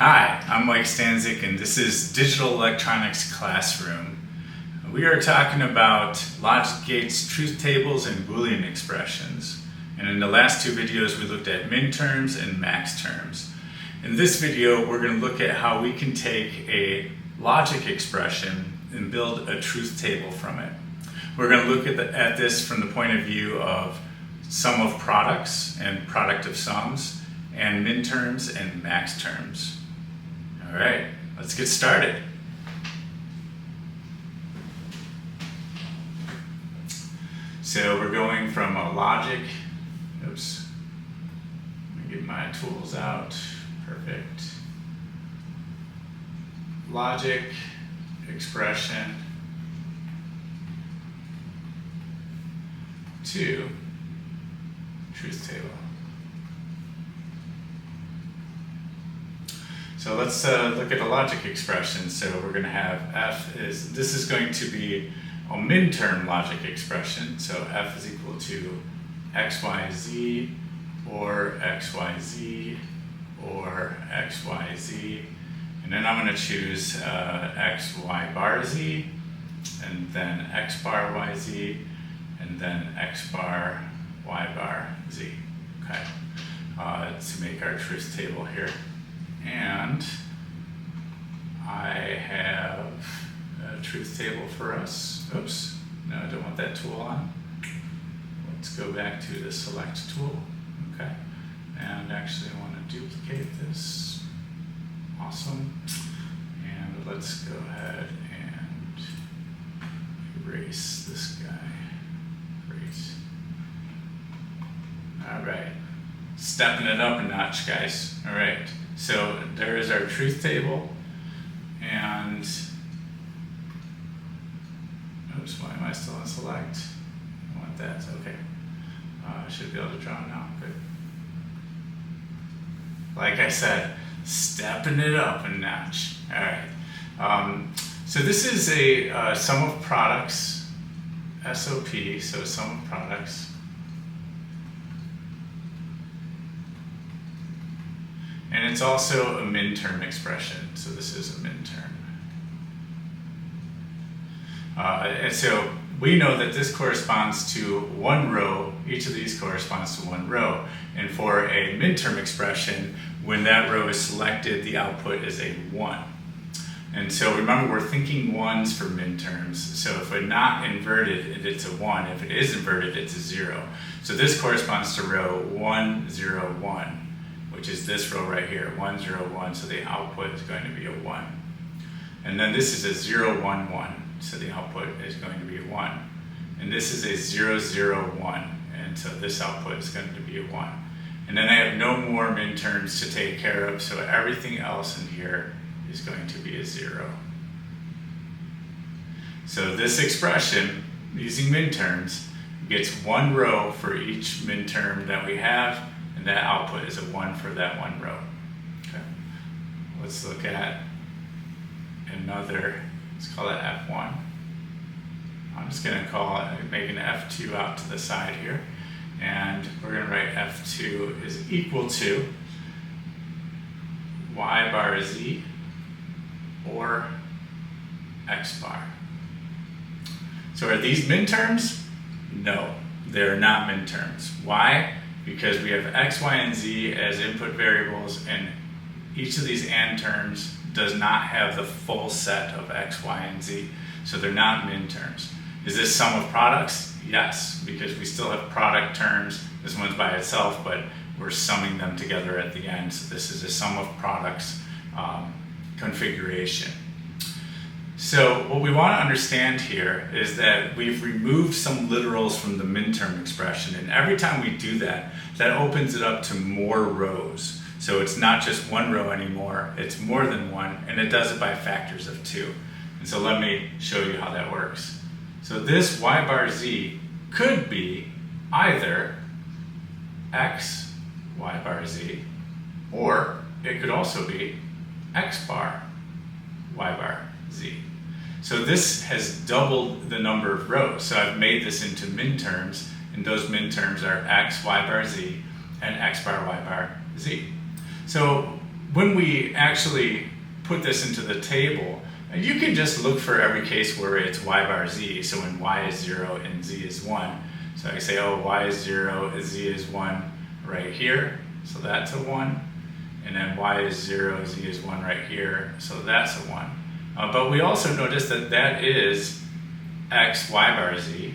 Hi, I'm Mike Stanzik and this is Digital Electronics Classroom. We are talking about logic gates, truth tables, and Boolean expressions. And in the last two videos we looked at minterms and maxterms. In this video we're going to look at how we can take a logic expression and build a truth table from it. We're going to look at this from the point of view of sum of products and product of sums, and minterms and maxterms. All right, let's get started. So we're going from a logic, let me get my tools out, perfect. Logic expression to truth table. So let's look at a logic expression. So we're going to have this is going to be a minterm logic expression. So f is equal to xyz or xyz or xyz. And then I'm going to choose xy bar z, and then x bar yz, and then x bar y bar z. Okay, to make our truth table here. And I have a truth table for us. Oops, no, I don't want that tool on. Let's go back to the select tool. Okay, and actually I want to duplicate this. Awesome. And let's go ahead and erase this guy. Great. All right, stepping it up a notch, guys. All right. So there is our truth table, and oops, why am I still on select? I want that, okay. I should be able to draw now, good. Like I said, stepping it up a notch. All right, so this is a sum of products, SOP, so sum of products. And it's also a minterm expression, so this is a minterm. And so we know that this corresponds to one row, each of these corresponds to one row. And for a minterm expression, when that row is selected, the output is a 1. And so remember, we're thinking ones for minterms. So if we're not inverted, it's a 1. If it is inverted, it's a 0. So this corresponds to row 1, 0, 1. Which is this row right here, 1, 0, 1, so the output is going to be a 1. And then this is a 0, 1, 1, so the output is going to be a 1. And this is a 0, 0, 1, and so this output is going to be a 1. And then I have no more minterms to take care of, so everything else in here is going to be a 0. So this expression, using minterms, gets one row for each minterm that we have, and that output is a 1 for that one row. Okay. Let's look at another, let's call it F1. I'm just going to make an F2 out to the side here. And we're going to write F2 is equal to y bar z or x bar. So are these minterms? No, they're not minterms. Why? Because we have x, y, and z as input variables, and each of these and terms does not have the full set of x, y, and z, so they're not minterms. Is this sum of products? Yes, because we still have product terms. This one's by itself, but we're summing them together at the end, so this is a sum of products configuration. So what we want to understand here is that we've removed some literals from the minterm expression, and every time we do that, that opens it up to more rows. So it's not just one row anymore, it's more than one, and it does it by factors of 2. And so let me show you how that works. So this y bar z could be either x y bar z, or it could also be x bar y bar z. So this has doubled the number of rows. So I've made this into minterms, and those minterms are x, y bar z, and x bar, y bar, z. So when we actually put this into the table, you can just look for every case where it's y bar z. So when y is 0 and z is 1. So I say, oh, y is 0, z is 1 right here. So that's a 1. And then y is 0, z is 1 right here. So that's a 1. But we also notice that that is x y bar z,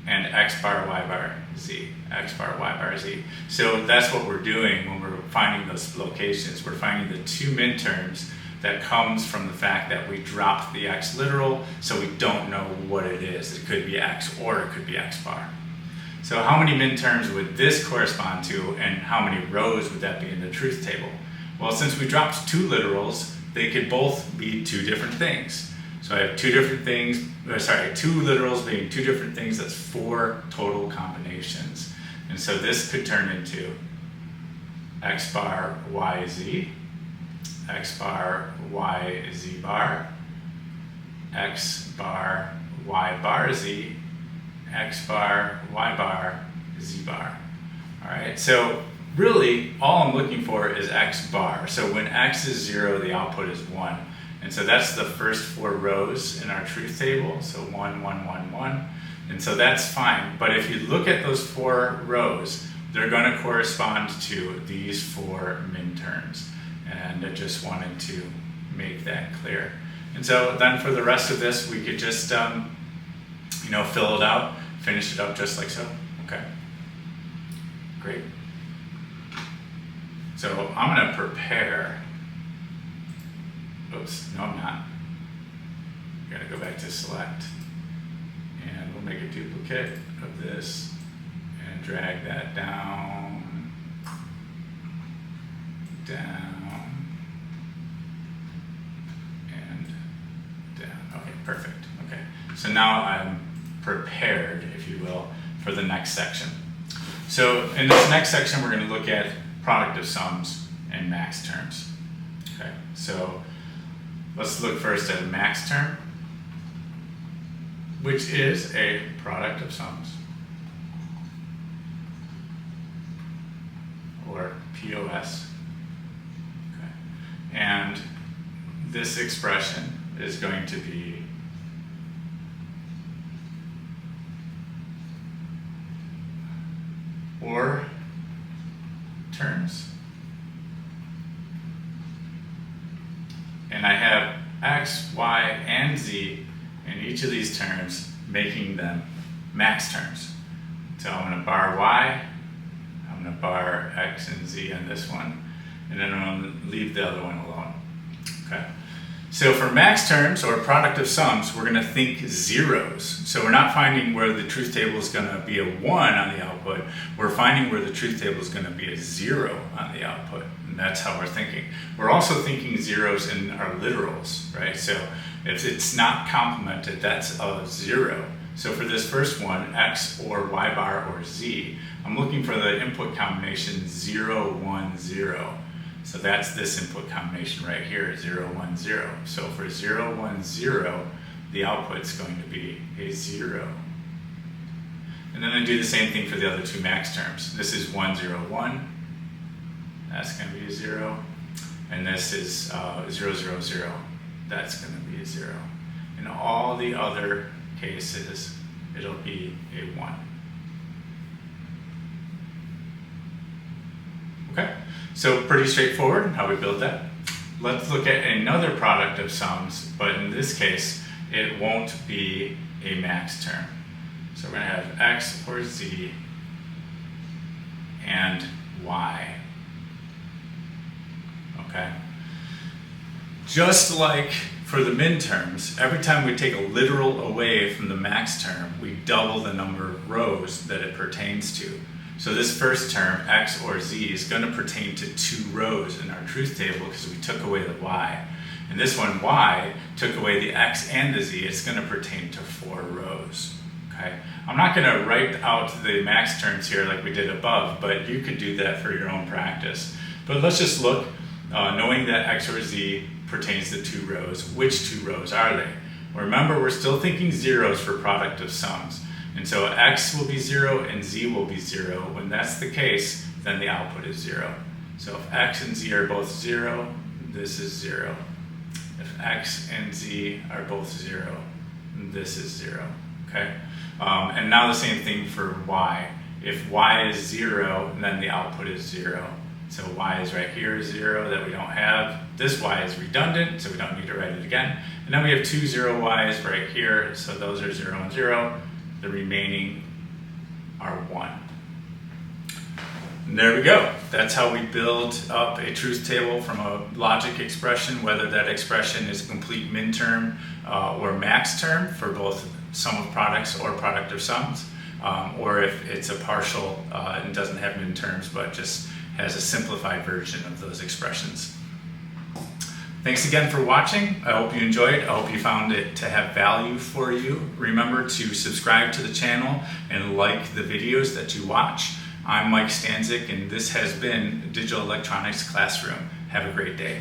and x bar y bar z, x bar y bar z. So that's what we're doing when we're finding those locations. We're finding the two minterms that comes from the fact that we dropped the x literal, so we don't know what it is. It could be x or it could be x bar. So how many minterms would this correspond to, and how many rows would that be in the truth table? Well, since we dropped two literals, they could both be two different things. So I have two different things, two literals being two different things, that's 4 total combinations. And so this could turn into x bar y z, x bar y z bar, x bar y bar z, x bar y bar z bar. All right, so really all I'm looking for is x bar. So when x is 0, the output is 1. And so that's the first 4 rows in our truth table. So 1, 1, 1, 1. And so that's fine. But if you look at those 4 rows, they're going to correspond to these 4 minterms. And I just wanted to make that clear. And so then for the rest of this, we could just fill it out, finish it up just like so. Okay, great. So I'm going to prepare. Oops, no, I'm not. I'm going to go back to select, and we'll make a duplicate of this and drag that down, and down. Okay, perfect. Okay, so now I'm prepared, if you will, for the next section. So in this next section, we're going to look at product of sums and max terms. Okay, so let's look first at a max term, which is a product of sums, or POS. Okay. And this expression is going to be or terms. And I have x, y, and z in each of these terms, making them max terms. So I'm going to bar y, I'm going to bar x and z on this one, and then I'm going to leave the other one alone. Okay. So for max terms, or product of sums, we're going to think zeros. So we're not finding where the truth table is going to be a 1 on the output. We're finding where the truth table is going to be a 0 on the output. And that's how we're thinking. We're also thinking zeros in our literals, right? So if it's not complemented, that's a 0. So for this first one, x or y bar or z, I'm looking for the input combination 0, 1, 0. So that's this input combination right here, 0, 1, 0. So for 0, 1, 0, the output's going to be a 0. And then I do the same thing for the other two max terms. This is 1, 0, 1. That's going to be a 0. And this is 0, 0, 0. That's going to be a 0. In all the other cases, it'll be a 1. Okay, so pretty straightforward how we build that. Let's look at another product of sums, but in this case, it won't be a max term. So we're going to have x or z and y. Okay. Just like for the minterms, every time we take a literal away from the max term, we double the number of rows that it pertains to. So this first term, x or z, is going to pertain to 2 rows in our truth table because we took away the y. And this one, y, took away the x and the z. It's going to pertain to 4 rows. Okay? I'm not going to write out the max terms here like we did above, but you could do that for your own practice. But let's just look, knowing that x or z pertains to 2 rows, which 2 rows are they? Remember, we're still thinking zeros for product of sums. And so x will be 0 and z will be 0. When that's the case, then the output is 0. So if x and z are both 0, this is 0. If x and z are both 0, this is 0. Okay? And now the same thing for y. If y is 0, then the output is 0. So y is right here, 0, that we don't have. This y is redundant, so we don't need to write it again. And then we have two 0 y's right here, so those are 0 and 0. The remaining are 1. And there we go. That's how we build up a truth table from a logic expression, whether that expression is a complete minterm or max term for both sum of products or product of sums, or if it's a partial and doesn't have minterms but just has a simplified version of those expressions. Thanks again for watching. I hope you enjoyed. I hope you found it to have value for you. Remember to subscribe to the channel and like the videos that you watch. I'm Mike Stanzik, and this has been Digital Electronics Classroom. Have a great day.